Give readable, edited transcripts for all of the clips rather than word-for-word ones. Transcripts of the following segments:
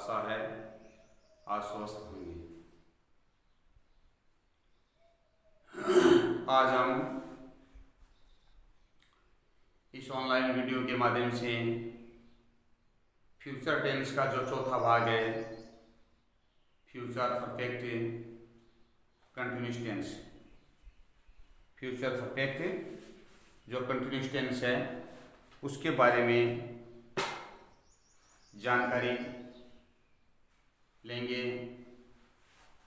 आशा है आश्वस्त होंगे। आज हम इस ऑनलाइन वीडियो के माध्यम से फ्यूचर टेंस का जो चौथा भाग है, future perfect continuous tense, future perfect जो कंटिन्यूस टेंस है उसके बारे में जानकारी लेंगे।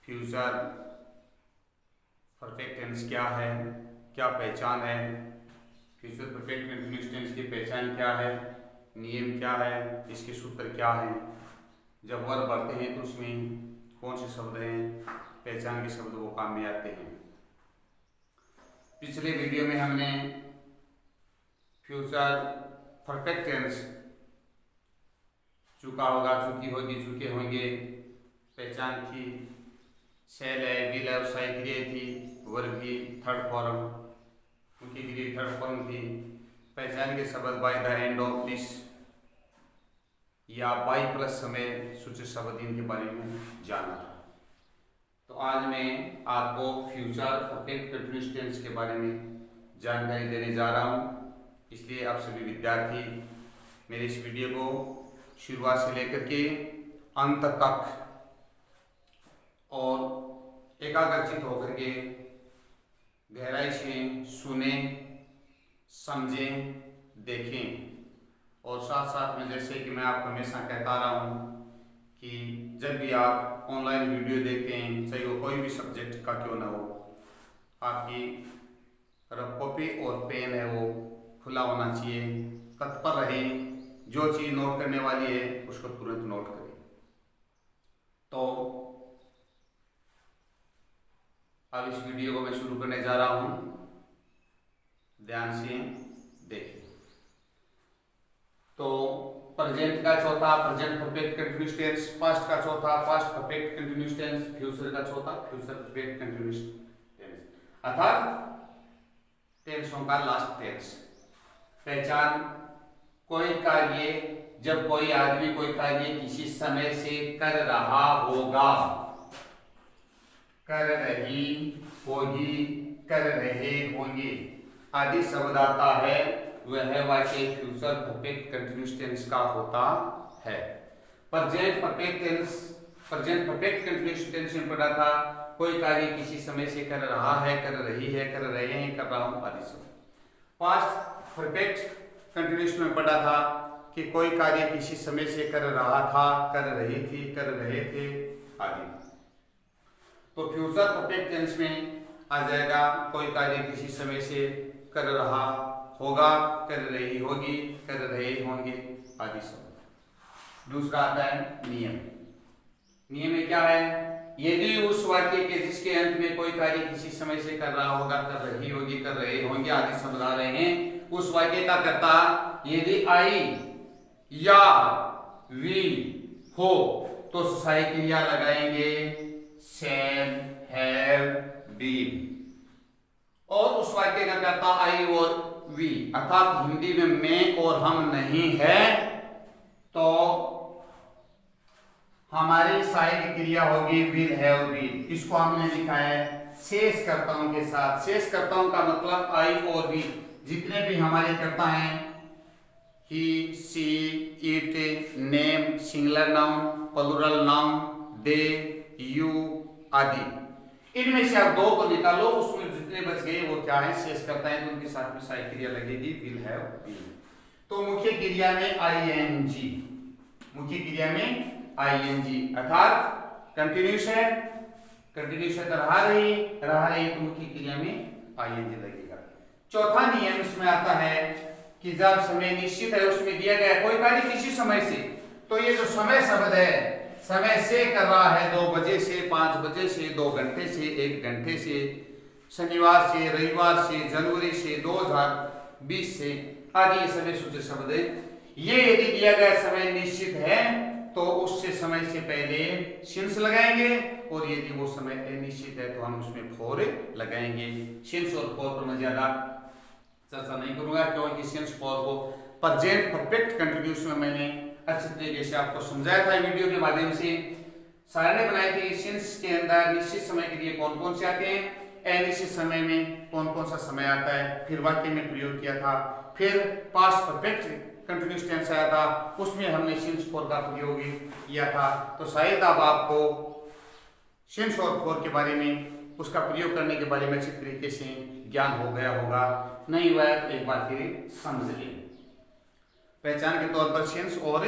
फ्यूचर परफेक्ट टेंस क्या है, क्या पहचान है, फ्यूचर परफेक्ट कंटिन्यूस टेंस की पहचान क्या है, नियम क्या है, इसके सूत्र क्या हैं, जब वर्ब बढ़ते हैं तो उसमें कौन से शब्द हैं, पहचान के शब्द वो काम में आते हैं। पिछले वीडियो में हमने फ्यूचर परफेक्ट टेंस चुका होगा, चुकी होगी, चुके होंगे, पहचान थी, शैल है, विल है, सही क्रिया थी, वर्ब भी थर्ड फॉर्म, उनकी क्रिया थर्ड फॉर्म थी, पहचान के शब्द by the end of this या बाई प्लस समय सूचित शब्द इनके बारे में जाना था। तो आज मैं आपको फ्यूचर परफेक्ट कंटिन्यूस टेंस के बारे में जानकारी देने जा रहा हूँ। इसलिए आप सभी विद्यार्थी मेरे इस वीडियो को शुरुआत से लेकर के अंत तक और एकाग्रचित होकर के गहराई से सुने, समझें, देखें। और साथ साथ में जैसे कि मैं आपको हमेशा कहता रहा हूँ कि जब भी आप ऑनलाइन वीडियो देखते हैं, चाहे वो कोई भी सब्जेक्ट का क्यों ना हो, आपकी रफ कॉपी और पेन है वो खुला होना चाहिए, तत्पर रहे, जो चीज़ नोट करने वाली है उसको तुरंत नोट करें। तो अब इस वीडियो को मैं शुरू करने जा रहा हूं, ध्यान से देखिए। तो प्रेजेंट का चौथा present perfect continuous tense, past का चौथा past perfect continuous tense, future का चौथा फ्यूचर परफेक्ट कंटिन्यूस टेंस, अर्थात टेंसों का लास्ट टेंस। पहचान, कोई कार्य, जब कोई आदमी कोई कार्य किसी समय से कर रहा होगा, कर रही होगी, कर रहे होंगे आदि शब्द आता है, वह वाक्य फ्यूचर परफेक्ट कंटिन्यूस टेंस का होता है। Present perfect tense, present perfect continuous tense में पढ़ा था, कोई कार्य किसी समय से कर रहा है, कर रही है, कर रहे हैं, कर रहा हूं आदि शब्द। पास्ट परफेक्ट कंटिन्यूस में पढ़ा था कि कोई कार्य किसी समय से कर रहा था, कर रही थी, कर रहे थे आदि। तो फ्यूचर परफेक्ट टेंस में आ जाएगा कोई कार्य किसी समय से कर रहा होगा, कर रही होगी, कर रहे होंगे आदि शब्द। दूसरा आता है नियम। नियम में क्या है, यदि उस वाक्य के जिसके अंत में कोई कार्य किसी समय से कर रहा होगा, कर रही होगी, कर रहे होंगे आदि शब्द आ रहे हैं, उस वाक्य का कर्ता यदि आई या वी हो तो सहायक क्रिया लगाएंगे शैल, हैव, बीन। और उस वाक्य का कर्ता आई और वी अर्थात हिंदी में मैं और हम नहीं है तो हमारी सहायक क्रिया होगी विल, हैव, बीन। इसको हमने लिखा है शेष कर्ताओं के साथ। शेष कर्ताओं का मतलब आई और वी, जितने भी हमारे कर्ता हैं, he, she, it, name, singular noun, plural noun, they, you आदि, इनमें से आप दो को निकालो, उसमें जितने बच गए वो क्या है, शेष कर्ता है, तो उनके साथ में सहायक क्रिया लगेगी विल, हैव, बीन। तो मुख्य क्रिया में आईएनजी, मुख्य क्रिया में आईएनजी अर्थात कंटिन्यूस है, कंटिन्यूस है, रहा रही तो मुख्य क्रिया में आईएनजी लगेगा। चौथा नियम इसमें आता है कि जब समय निश्चित है, उसमें दिया गया कोई कार्य किसी समय से, तो ये जो समय शब्द है, समय से कर रहा है 2 बजे से, 5 बजे से, 2 घंटे से, 1 घंटे से, शनिवार से, रविवार से, जनवरी से, 2020 से आदि ये समय सूचित शब्द है। ये यदि दिया गया समय निश्चित है तो उससे समय से पहले सिंस लगाएंगे, और यदि वो समय अनिश्चित है तो हम उसमें फॉर लगाएंगे। सिंस और फॉर पर मैं ज्यादा चर्चा नहीं करूंगा, क्योंकि सिंस फॉर को प्रेजेंट परफेक्ट कंटिन्यूस में मैंने अच्छे तरीके से आपको समझाया था वीडियो के माध्यम से। सारणी बनाई थी सिंस के अंदर निश्चित समय के लिए कौन कौन से आते हैं, अनिश्चित समय में कौन कौन सा समय आता है, फिर वाक्य में प्रयोग किया था। फिर पास्ट परफेक्ट कंटिन्यूअस टेंस आया था, उसमें हमने सिंस फॉर का प्रयोग किया था। तो शायद अब आपको सिंस और फॉर के बारे में, उसका प्रयोग करने के बारे में अच्छी तरीके से ज्ञान हो गया होगा। नहीं हुआ तो एक बार फिर समझ लें। पहचान के तौर पर सिंस और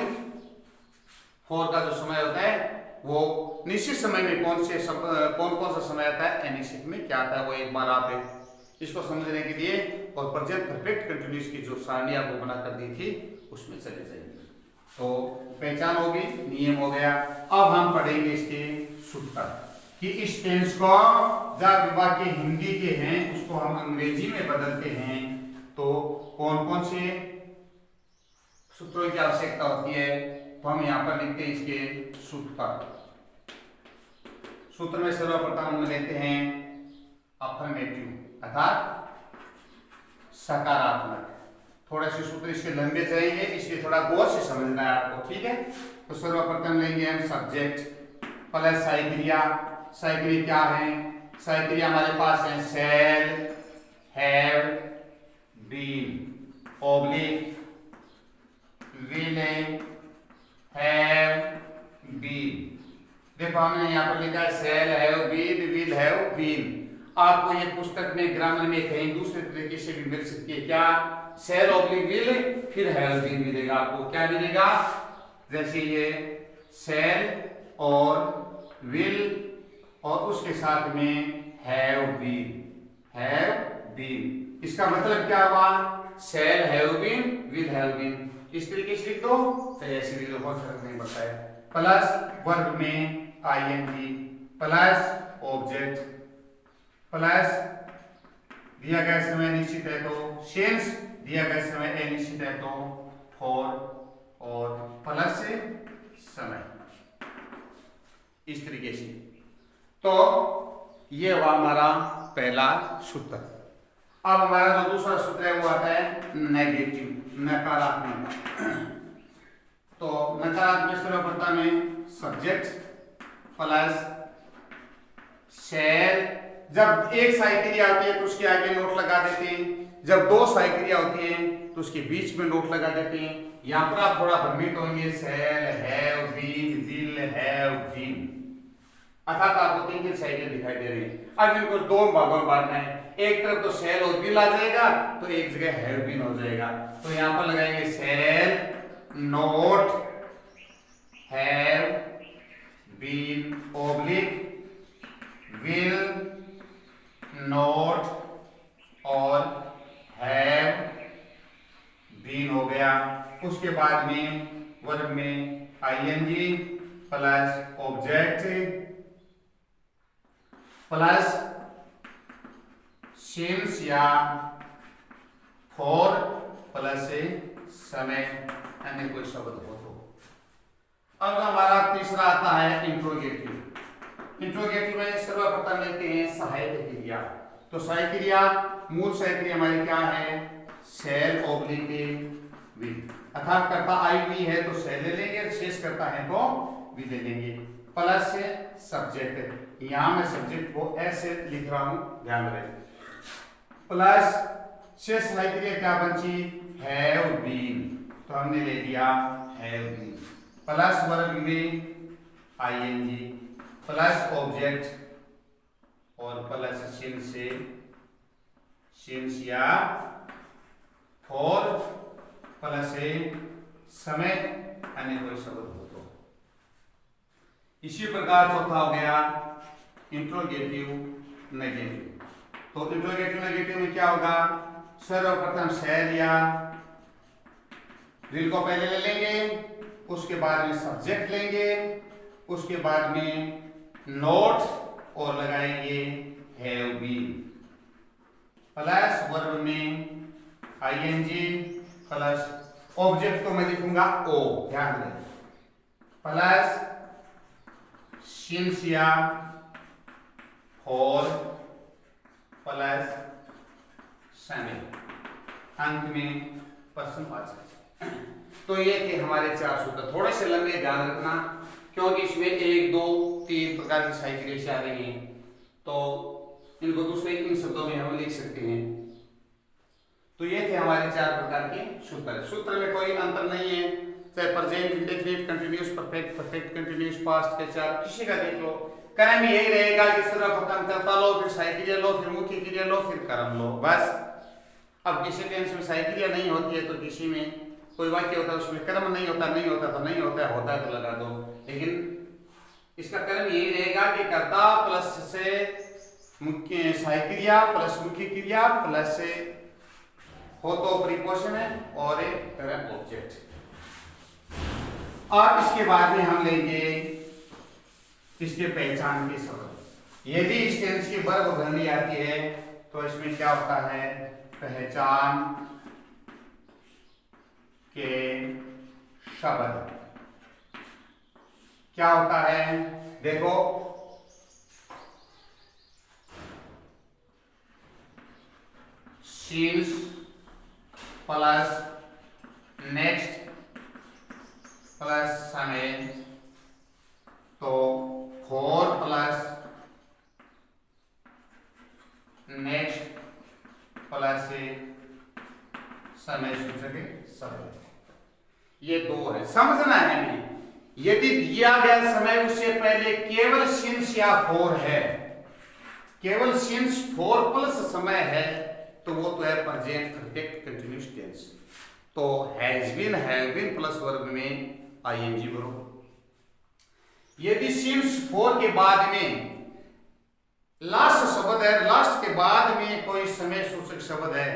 फॉर का जो समय होता है वो निश्चित समय में कौन कौन सा समय आता है, अनिश्चित में क्या आता है, वो एक बार आप इसको समझने के लिए और प्रेजेंट परफेक्ट कंटिन्यूअस की जो सारणी आपको बना कर दी थी उसमें चले जाएंगे। तो पहचान होगी, नियम हो गया। अब हम पढ़ेंगे इसके सूत्र कि इस टेंस को जब वाक्य हिंदी के हैं उसको हम अंग्रेजी में बदलते हैं तो कौन कौन से सूत्रों की आवश्यकता होती है। तो हम यहाँ पर लिखते हैं इसके सूत्र। सूत्र में सर्वप्रथम हम लेते हैं अफर्मेटिव अर्थात सकारात्मक। थोड़े से सूत्र इसके लंबे जाएंगे इसलिए थोड़ा गौर से समझना है आपको, ठीक है। तो सर्वप्रथम लेंगे हम सब्जेक्ट प्लस साइक्रिया। साइक्रिया क्या है, साइक्रिया हमारे पास है shall, have, been, oblique, will, have, been. देखो हमने यहाँ पर लिखा है shall, have, been, will, have, been. आपको ये पुस्तक में ग्रामर में कहीं दूसरे तरीके से भी मिल सकती है। क्या, सेल ऑब्लिक विल फिर हैव बीन मिलेगा आपको। क्या मिलेगा, जैसे ये सेल और विल और उसके साथ में हैव बीन, हैव बीन। इसका मतलब क्या हुआ, shall, have been, will, have been. इस तरीके से लिख दो तो ऐसे भी बहुत फर्क नहीं पड़ता है। प्लस वर्ब में आईएनजी प्लस ऑब्जेक्ट प्लस दिया गया समय निश्चित है तो सिंस, दिया गया समय अनिश्चित है तो फॉर, और प्लस से समय। इस तरीके से तो ये हुआ हमारा पहला सूत्र। अब हमारा जो दूसरा सूत्र है वो आता है नेगेटिव, नकारात्मक। तो नकारात्मक सर्वप्रथम में सब्जेक्ट प्लस सेल। जब एक साइक्रिया होती है तो उसके आगे नोट लगा देते हैं, जब दो साइक्रिया होती है तो उसके बीच में नोट लगा देते हैं। यहाँ पर आप थोड़ा भ्रमित होंगे, shall, have been, will, have been, अर्थात आपको तीन तीन साइक्रिया दिखाई दे रही है। अब इनको दो भागों में बांटना है, एक तरफ तो सेल और विल आ जाएगा तो एक जगह हैव बीन हो जाएगा। तो यहाँ पर लगाएंगे shall not have been oblique will not और हैव बीन हो गया। उसके बाद में वर्ब में ING plus object plus since या फॉर प्लस समय, अन्य कोई शब्द हो तो। अब हमारा तीसरा आता है इंट्रोगेटिव। इंट्रोगेटिव में सर्वप्रथम लेते हैं सहायक क्रिया। तो सहायक क्रिया, मूल सहायक क्रिया हमारी क्या है, सेल ऑब्लिक विल, अर्थात करता आई हुई है तो सेल ले लेंगे, शेष करता है तो विल ले लेंगे, प्लस सब्जेक्ट। यहां मैं सब्जेक्ट को ऐसे लिख रहा हूं, ध्यान रखें। प्लस शेष सहायक क्रिया क्या बची, हैव बीन, तो हमने ले लिया हैव बीन, प्लस वर्ब में आईएनजी प्लस ऑब्जेक्ट और प्लस सिंस या फॉर प्लस समय, अन्य कोई शब्द हो तो। इसी प्रकार चौथा हो गया इंट्रोगेटिव नेगेटिव। तो इंट्रोगेटिव नेगेटिव में क्या होगा, सर्वप्रथम सेल या विल को पहले ले लेंगे, उसके बाद में सब्जेक्ट लेंगे, उसके बाद में नोट और लगाएंगे हैव बीन, प्लस वर्ब में आईएनजी प्लस ऑब्जेक्ट को मैं लिखूंगा ओ, ध्यान दें, प्लस सिंस या फॉर प्लस समय, अंत में प्रश्नवाचक। तो ये थे हमारे 4 सूत्र, थोड़े से लंबे, ध्यान रखना, क्योंकि इसमें 1 2 3 प्रकार की साइकिल आ रही हैं, तो इनको दूसरे इन शब्दों में हम लिख सकते हैं। तो ये थे हमारे 4 प्रकार के सूत्र। सूत्र में कोई अंतर नहीं है, चाहे present, indefinite, continuous, perfect, perfect continuous, past के 4 किसी का देख लो, कर्म यही रहेगा कि सर्वप्रथम कर्ता लो, फिर साइकिल लो, फिर मुख्य क्रिया लो, फिर कर्म लो, बस। अब किसी टेंस में साइकिल नहीं होती है तो किसी में कोई वाक्य होता है उसमें कर्म नहीं होता, नहीं होता तो नहीं होता, होता है तो लगा दो, लेकिन इसका कर्म यही रहेगा कि कर्ता प्लस से मुख्य साइक्रिया प्लस मुख्य क्रिया प्लस से हो तो प्रीपोजिशन है और एक कर्म ऑब्जेक्ट। और इसके बाद में हम लेंगे इसके पहचान के शब्द। यदि इस टेंस की वर्ब बननी आती है तो इसमें क्या होता है, पहचान के शब्द क्या होता है, देखो सीन्स प्लस नेक्स्ट प्लस समय, तो फोर प्लस नेक्स्ट प्लस समय सूचक शब्द, ये 2 है, समझना है नहीं। यदि दिया गया समय उससे पहले केवल सिंस या फोर है, केवल सिंस फोर प्लस समय है, तो वो तो है प्रेजेंट परफेक्ट कंटिन्यूअस टेंस। तो हैज बीन प्लस वर्ब में आईएनजी भरो। यदि सिंस फोर के बाद में लास्ट शब्द है, लास्ट के बाद में कोई समय सूचक शब्द है,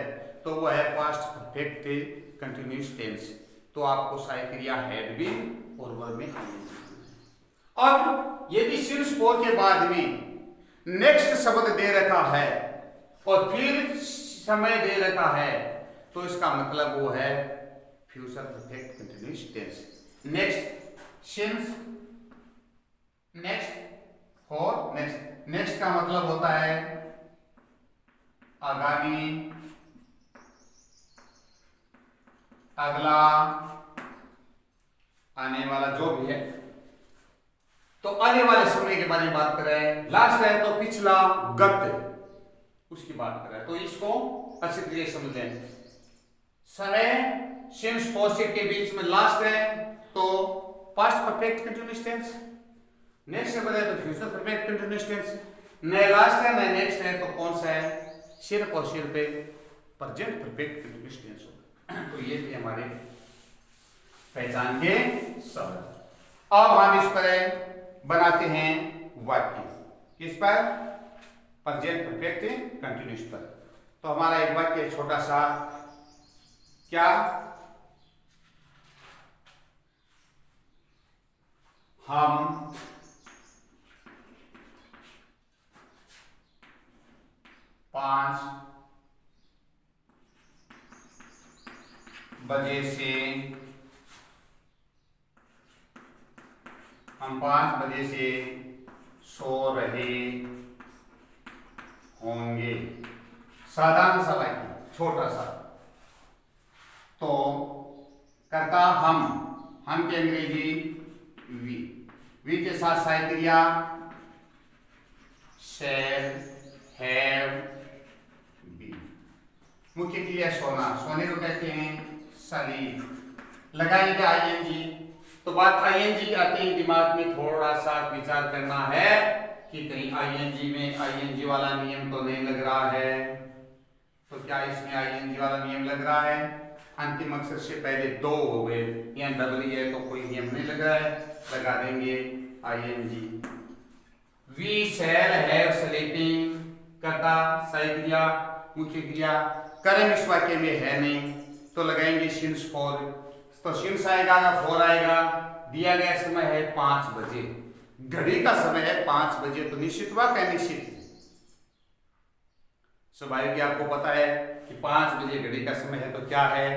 तो वो है पास्ट परफेक्ट कंटिन्यूअस टेंस, तो आपको सहायक क्रिया हैड बीन और वर्ब में आईएनजी। अब यदि सिंस फोर के बाद में नेक्स्ट शब्द दे रखा है और फिर समय दे रखा है, तो इसका मतलब वो है future perfect continuous tense. Next since, next for, next का मतलब होता है आगामी, अगला, आने वाला, जो भी है। तो आने वाले समय के बारे में बात कर रहे हैं, लास्ट है तो पिछला, गत, उसकी बात कर रहा है, तो इसको अच्छी तरीके से समझ लें। समय सिंस फोर के बीच में लास्ट है तो past perfect continuous tense, next शब्द है तो फ्यूचर परफेक्ट कंटिन्यूअस टेंस, न लास्ट है न नेक्स्ट है तो कौन सा है, सिर्फ और सिर्फ प्रेजेंट परफेक्ट कंटिन्यूअस टेंस होगा। तो ये थे हमारे पहचान के शब्द। अब हम इस पर बनाते हैं वाक्य, किस पर, प्रेजेंट परफेक्ट कंटिन्यूअस पर। तो हमारा एक वाक्य छोटा सा, क्या, हम 5 बजे से, हम 5 बजे से सो रहे होंगे। साधारण सा वाक्य, छोटा सा। तो कर्ता हम के अंग्रेजी वी के साथ सहायक क्रिया शैल, हैव, बी। मुख्य क्रिया सोना, सोने को कहते हैं सलीब, लगाएंगे आईएनजी। तो बात आईएनजी आते ही दिमाग में थोड़ा सा विचार करना है कि कहीं आईएनजी में आईएनजी वाला नियम तो नहीं लग रहा है। तो क्या इसमें आईएनजी वाला नियम लग रहा है, अंतिम अक्षर से पहले 2 हो गए, यहाँ डबल है तो कोई नियम नहीं लग रहा है, लगा देंगे I N G. We shall have sleeping, कर्ता सहायक क्रिया मुख्य क्रिया, कर्म इस वाक्य में है नहीं तो लगाएंगे सिंस फोर। तो सिंस आएगा या फोर आएगा, दिया गया समय है 5 बजे, घड़ी का समय है 5 बजे, तो निश्चित हुआ क्या, निश्चित स्वाभाविक आपको पता है कि 5 बजे घड़ी का समय है, तो क्या है,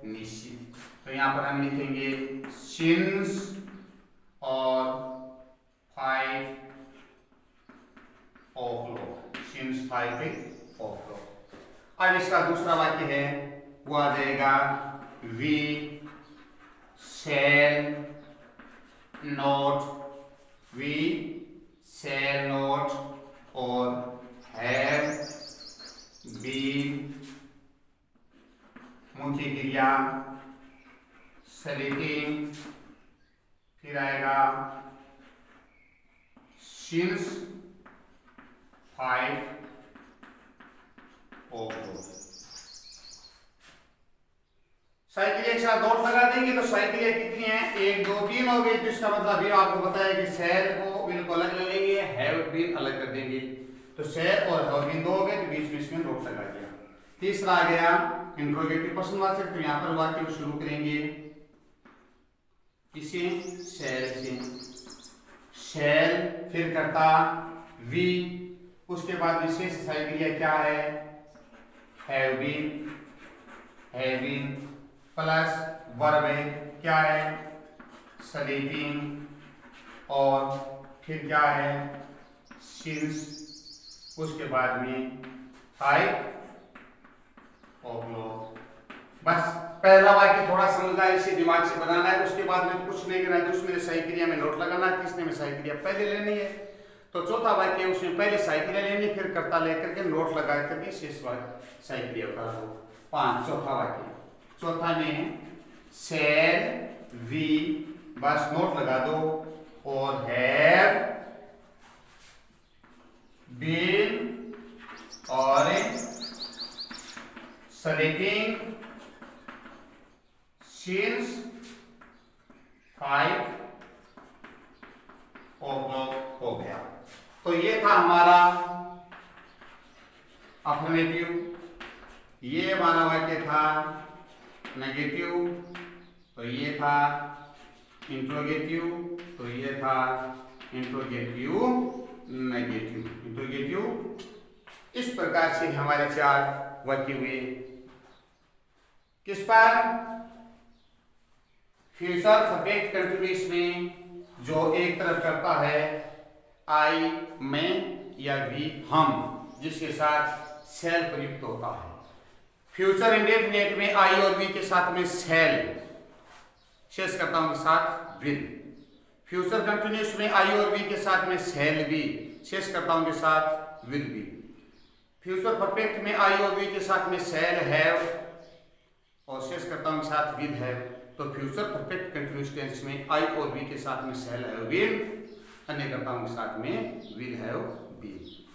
निश्चित। तो यहां पर हम लिखेंगे सिंस और 5 o'clock, सिंस 5 o'clock। अब इसका दूसरा वाक्य है, वो आ जाएगा we shall not, we shall not, और have been मुख्य क्रिया, sleeping, फिर आएगा since 5 o'clock। साइकिल एक साथ दौड़ लगा देंगे तो साइकिल कितनी है, 1 2 3 हो गई। तो इसका मतलब भी आपको बताया कि शैल को विल को अलग ले लेंगे, हैव बीन अलग कर देंगे। तो शैल और हैव बीन 2 हो गए, तो बीच में इसमें नोट लगा दिया। तीसरा आ गया इंट्रोगेटिव प्रश्नवाचक। तो यहाँ पर वाक्य को शुरू करेंगे किसे, शैल से। शैल फिर करता वी, उसके बाद विशेष साइकिल क्या है, हैव बीन प्लस वर्ब क्या है, स्लीपिंग, और फिर क्या है, सिंस, उसके बाद में 5 o'clock। बस पहला वाक्य थोड़ा समझना है, इसे दिमाग से बनाना है। उसके बाद में कुछ नहीं करना है, तो उसमें सही क्रिया में नोट लगाना है, तीसरे में सही क्रिया पहले लेनी है। तो चौथा वाक्य उसमें पहले सही क्रिया लेनी, फिर कर्ता लेकर के नोट लगा करके शेष वाक्य सही क्रिया का हो। 5 चौथा वाक्य, चौथा में शैल वी, बस नोट लगा दो, और हैव बीन और स्लीपिंग सिंस 5 o'clock हो गया। तो ये था हमारा अफर्मेटिव, ये हमारा वाक्य था नेगेटिव, तो ये था इंट्रोगेटिव, तो ये था इंट्रोगेटिव नेगेटिव। इंट्रोगेटिव इस प्रकार से हमारे 4 वाक्य हुए। किस पर, फ्यूचर परफेक्ट कंटिन्यूअस में जो एक तरफ करता है आई, मैं या वी, हम, जिसके साथ शैल प्रयुक्त होता है। फ्यूचर इंडेफिनिट में आई और वी के साथ में शैल, शेषकर्ताओं के साथ विल। फ्यूचर कंटिन्यूअस में आई और वी के साथ में शैल बी, शेषकर्ताओं के साथ विल बी। फ्यूचर परफेक्ट में आई और वी के साथ में शैल हैव, और शेषकर्ताओं के साथ विल हैव। तो फ्यूचर परफेक्ट कंटिन्यूअस टेंस में आई और वी के साथ में शैल हैव विल, अन्य कर्ताओं के साथ में विल हैव बी।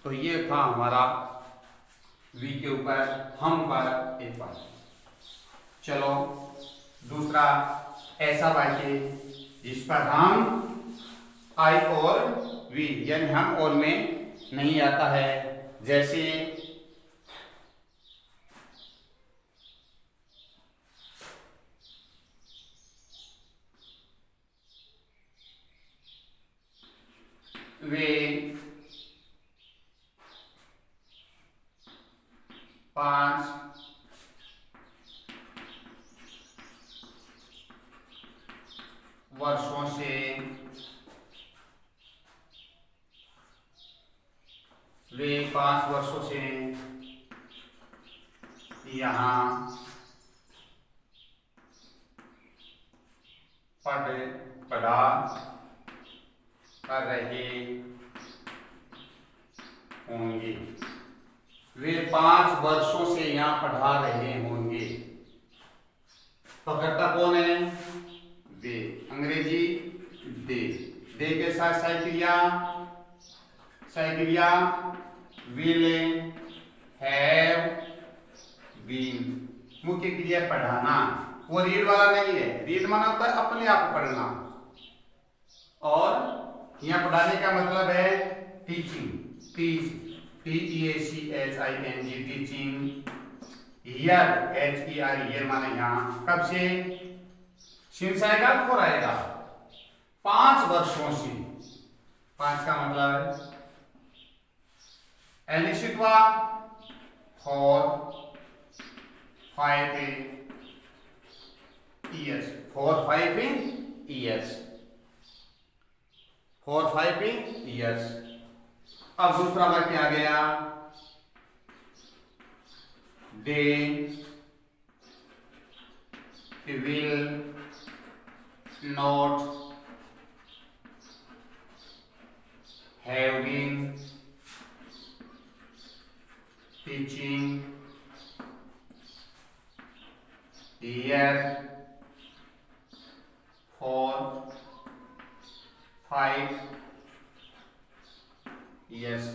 तो ये था हमारा वी के ऊपर हम पर एक बार। चलो दूसरा ऐसा वाक्य जिस पर हम, आई और वी यानी हम और में नहीं आता है, जैसे वे 5 वर्षों से यहाँ पढ़ा कर रहे होंगे। वे 5 वर्षों से यहाँ पढ़ा रहे होंगे। तो कर्ता कौन है, वे, अंग्रेजी दे के साथ साइकिलिया विल हैव बीन, मुख्य क्रिया पढ़ाना। वो रीड वाला नहीं है, रीड माना होता है अपने आप पढ़ना, और यहाँ पढ़ाने का मतलब है teaching, TEACHING, teaching. Year HER, year माने यहाँ, कब से, सिंस आएगा, फोर आएगा, 5 वर्षों से। 5 का मतलब है एनिशिटवा for 5 years, for 5 years, for 5 years। अब दूसरा वाक्य आ गया, they will not have been teaching here for 5 years।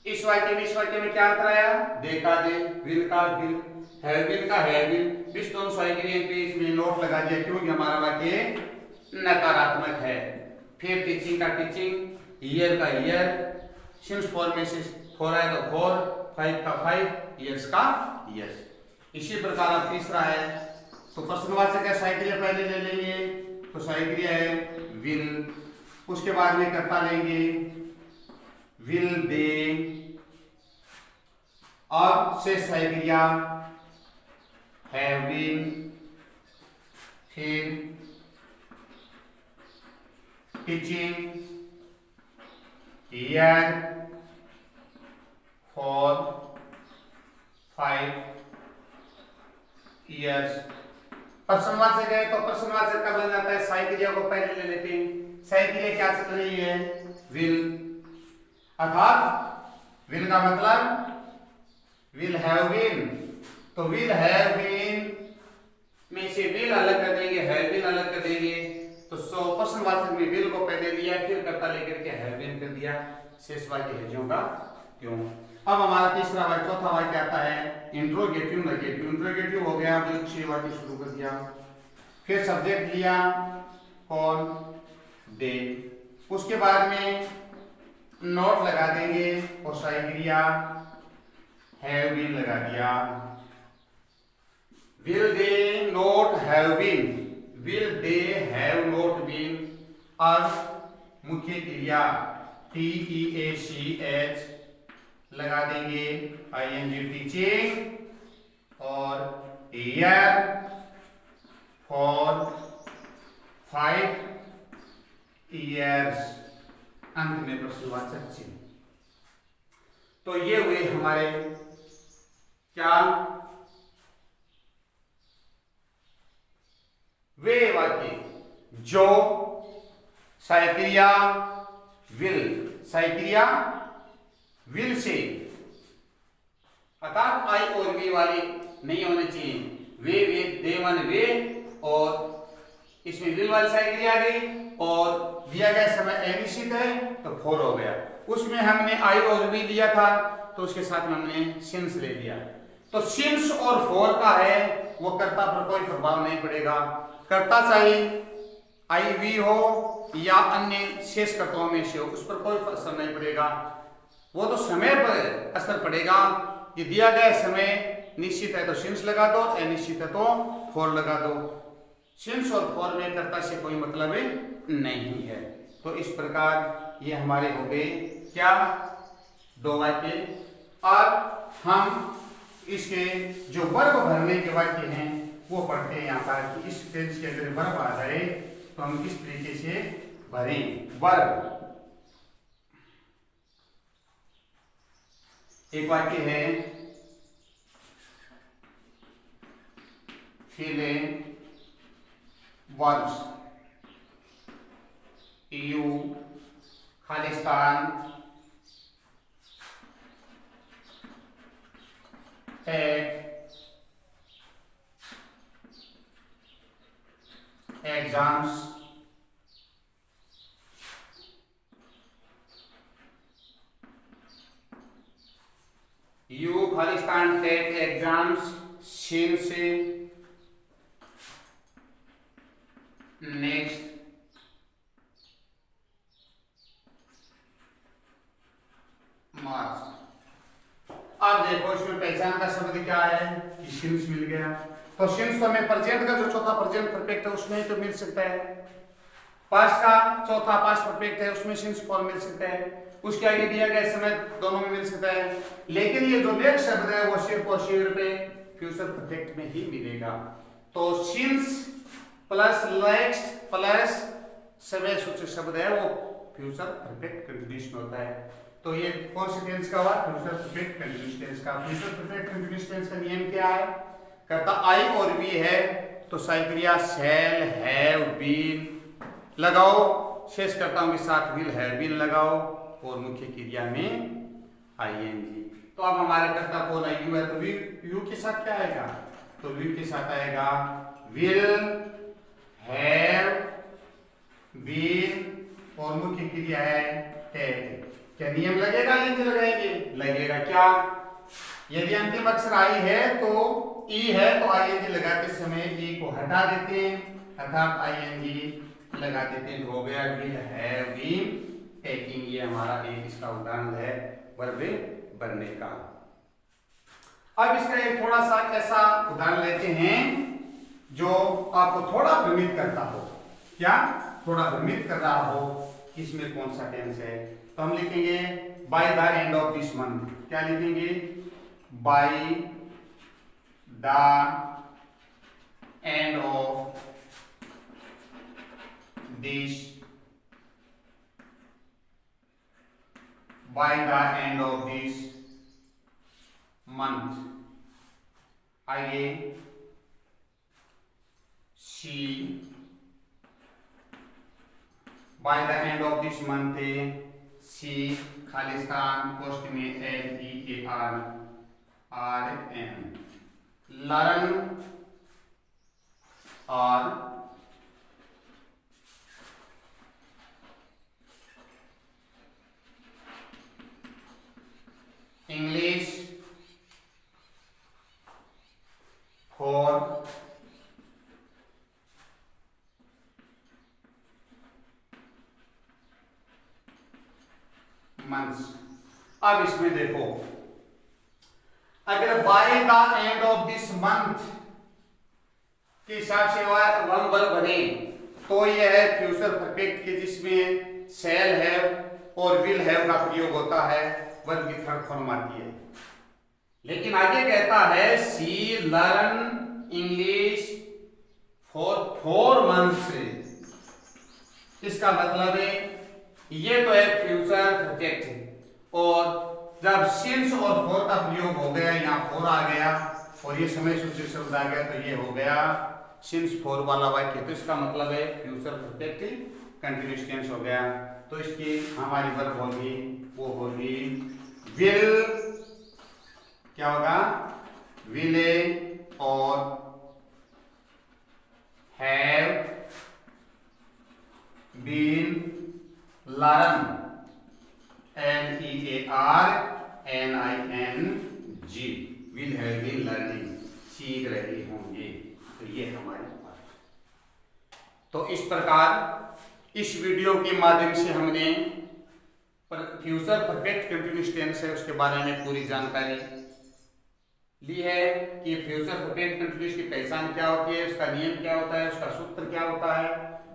इस वाक्य में क्या अंतर आया? दे का दे, विल का विल, हैव बीन का हैव बीन, इस दोनों साइकिल पे इसमें नोट लगा दिया क्योंकि हमारा वाक्य नकारात्मक है। फिर टीचिंग का टीचिंग, ईयर का ईयर, सिंस फॉर में से फॉर है तो फॉर, 5 का 5, ईयर्स का ईयर्स। इसी प्रकार अब तीसरा है तो प्रश्नवाचक है साइकिल पहले ले लेंगे तो साइकिल है विल, उसके बाद में कर्ता लेंगे विल दे, अब से साइकिलिया हैव बीन, फिर टीचिंग ईयर फॉर 5 years। प्रश्नवाचक है तो प्रश्नवाचक का बन जाता है साइकिलिया को पहले ले लेते हैं। साइकिलिया क्या चल रही है? विल, अर्थात विल का मतलब विल हैव बीन, तो विल हैव बीन में से विल अलग कर देंगे, हैव बीन अलग कर देंगे, तो प्रश्नवाचक में विल को पहले लिया फिर कर्ता लेकर के हैव बीन कर दिया, शेष वाक्य है ज्यों का क्यों। अब हमारा तीसरा वाक्य, चौथा वाक्य आता है इंट्रोगेटिव नेगेटिव। इंट्रोगेटिव हो गया, विल वाक्य शुरू कर दिया, फिर सब्जेक्ट लिया कौन? दे, उसके बाद में नोट लगा देंगे और साइकिलिया हैव बीन लगा दिया। Will they not have been, will they have not been, अब मुख्य क्रिया TEACH लगा देंगे ING टीचिंग और ईयर फॉर 5 years, अंत में प्रश्नवाचक चिन्ह। तो ये हुए हमारे क्या? वे वाक्य जो साइकिलिया विल से अर्थात आई और वी वाले नहीं होने चाहिए। वे दे वन वे और इसमें विल वाली साइकिलिया आ गई और दिया गया समय अनिश्चित है तो 4 हो गया। उसमें हमने आई और वी लिया था तो उसके साथ में हमने सिंस ले लिया। तो सिंस और 4 का है वो कर्ता पर कोई प्रभाव नहीं पड़ेगा। कर्ता चाहे आई वी हो या अन्य शेष कर्ताओं में से हो, उस पर कोई असर नहीं पड़ेगा। वो तो समय पर असर पड़ेगा कि दिया गया समय निश्चित है तो सिंस लगा दो, अनिश्चित है तो 4 लगा दो। सिंस और 4 में कर्ता से कोई मतलब नहीं है। तो इस प्रकार ये हमारे हो गए क्या? 2 वाक्य। अब हम इसके जो वर्ब भरने के वाक्य हैं वो पढ़ते हैं यहाँ पर कि इस पेज के अगर वर्ब आ जाए तो हम किस तरीके से भरें वर्ब। एक वाक्य है फिल इन वर्ब्स, EU खालिस्तान एग्जाम्स यू खालिस्तान take exams since next March. अब देखो इसमें पहचान का शब्द क्या है कि सिंस मिल गया। तो सिंस तो हमें प्रेजेंट का जो चौथा प्रेजेंट परफेक्ट है उसमें तो मिल सकता है। पास्ट का चौथा पास्ट परफेक्ट है उसमें सिंस फॉर्म मिल सकता है। उसके आगे दिया गया समय दोनों में मिल सकता है। लेकिन ये जो नेक्स्ट शब्द है वो सिर्फ और सिर्फ फ्यूचर परफेक्ट में ही मिलेगा। तो सिंस प्लस नेक्स्ट प्लस समय सूचक शब्द है वो फ्यूचर परफेक्ट कंटीन्यूअस में होता है। तो ये कौन सी टेंस का हुआ? फ्यूचर परफेक्ट कंटीन्यूअस टेंस का। फ्यूचर परफेक्ट कंटीन्यूअस टेंस का नियम क्या है? कहता आई और वी है तो सही क्रिया शैल हैव बीन लगाओ, शेषकर्ताओं के साथ विल हैव बीन लगाओ और मुख्य क्रिया में आईएनजी। तो अब हमारे कर्ता कौन है? यू है, तो यू के साथ क्या आएगा? तो विल के साथ आएगा विल हैव बीन और मुख्य क्रिया है हैड। क्या नियम लगेगा? आईएनजी लगाएंगे, लगेगा। क्या? यदि अंतिम अक्षर आई है तो ई है तो आईएनजी लगाते समय ई को हटा देते हैं, अर्थात आईएनजी लगा देते हैं। हो गया विल हैव बीन टेकिंग। ये हमारा एक इसका उदाहरण है वर्ब बनने का। अब इसका एक थोड़ा सा ऐसा उदाहरण लेते हैं जो आपको थोड़ा भ्रमित करता हो। क्या? थोड़ा भ्रमित कर रहा हो इसमें कौन सा टेंस है। तो हम लिखेंगे by the end of this month. क्या लिखेंगे? By the end of this, by the end of this month, आइए she by the end of this month she Khalistan post में LEARN learn और इंग्लिश फॉर मंथ्स। अब इसमें देखो, अगर by the end of this month के हिसाब से वन वर्ब बने तो यह है फ्यूचर परफेक्ट के जिसमें शैल है और विल हैव का प्रयोग होता है, वर्ब की थर्ड फॉर्म आती है। लेकिन आगे कहता है सी लर्न इंग्लिश फॉर 4 मंथ्स। इसका मतलब है ये तो है फ्यूचर परफेक्ट, और जब सिंस और फॉर का प्रयोग हो गया, यहाँ फॉर आ गया और ये समय सूची शब्द आ गया, तो ये हो गया सिंस फॉर वाला वाक्य। तो इसका मतलब है फ्यूचर परफेक्ट कंटीन्यूअस टेंस हो गया। तो इसकी हमारी वर्ब होगी वो होगी विल, क्या होगा? विल और have been learn LEARNING, will have been learning, सीख रहे होंगे। तो ये हमारे पास। तो इस प्रकार इस वीडियो के माध्यम से हमने फ्यूचर परफेक्ट कंटीन्यूअस टेंस है उसके बारे में पूरी जानकारी ली है कि फ्यूचर परफेक्ट कंटीन्यूअस की पहचान क्या होती है, उसका नियम क्या होता है, उसका सूत्र क्या होता है,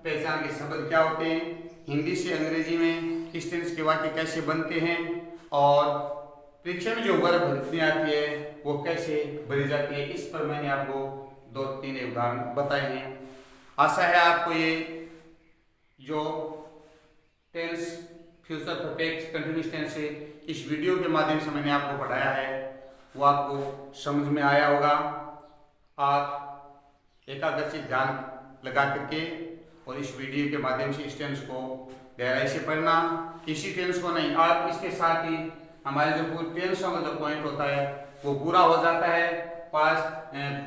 पहचान के शब्द क्या होते हैं, हिंदी से अंग्रेजी में इस टेंस के वाक्य कैसे बनते हैं, और परीक्षा में जो वर्ब भरती आती है वो कैसे भरी जाती है। इस पर मैंने आपको 2-3 उदाहरण बताए हैं। आशा है आपको ये जो tense future perfect continuous tense से इस वीडियो के माध्यम से मैंने आपको पढ़ाया है वो आपको समझ में आया होगा। आप एकाग्रचित ध्यान लगा करके और इस वीडियो के माध्यम से इस टेंस को गहराई से पढ़ना, किसी टेंस को नहीं। आप इसके साथ ही हमारे जो पूरे टेंसों का जो पॉइंट होता है वो पूरा हो जाता है past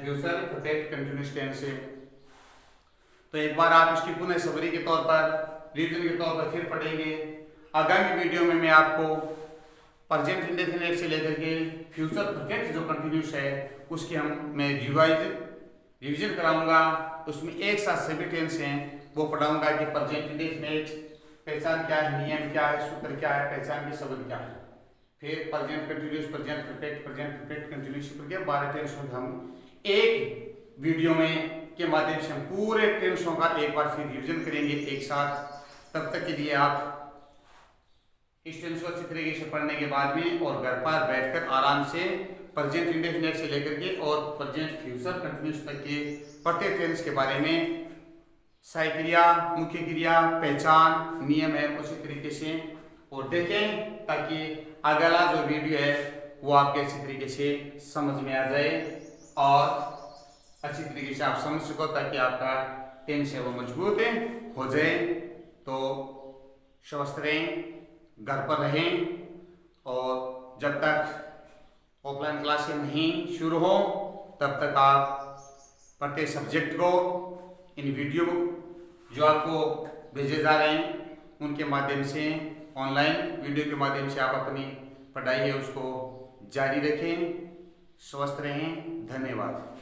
future perfect continuous tense से। तो एक बार आप इसकी पुनः समरी के तौर पर, रिवीजन के तौर पर फिर पढ़ेंगे। आगामी वीडियो में मैं आपको प्रेजेंट इंडेफिनिट से लेकर के फ्यूचर परफेक्ट जो कंटीन्यूअस है उसकी मैं रिवीजन कराऊंगा। उसमें एक साथ सभी टेंस हैं वो पढ़ाऊंगा कि प्रेजेंट इंडेफिनिट पहचान क्या है, नियम क्या है, सूत्र क्या है, पहचान के शब्द क्या है, फिर present continuous, present perfect continuous करके 12 टेंसों का हम एक वीडियो में के माध्यम से हम पूरे टेंसों का एक बार फिर रिवीजन करेंगे एक साथ। तब तक के लिए आप इस टेंस को अच्छी तरीके से पढ़ने के बाद में और घर पर बैठकर आराम से प्रेजेंट इंडेफिनिट से लेकर के और प्रेजेंट फ्यूचर कंटीन्यूअस तक के प्रत्येक टेंस के बारे में सहायक क्रिया, मुख्य क्रिया, पहचान, नियम है उसी तरीके से और देखें, ताकि अगला जो वीडियो है वो आपके अच्छी तरीके से समझ में आ जाए और अच्छी तरीके से आप समझ सको, ताकि आपका टेंस है वो मजबूत हो जाए। तो स्वस्थ रहें, घर पर रहें, और जब तक ऑफलाइन क्लासें नहीं शुरू हो तब तक आप प्रत्येक सब्जेक्ट को इन वीडियो जो आपको भेजे जा रहे हैं उनके माध्यम से, ऑनलाइन वीडियो के माध्यम से आप अपनी पढ़ाई है उसको जारी रखें। स्वस्थ रहें। धन्यवाद।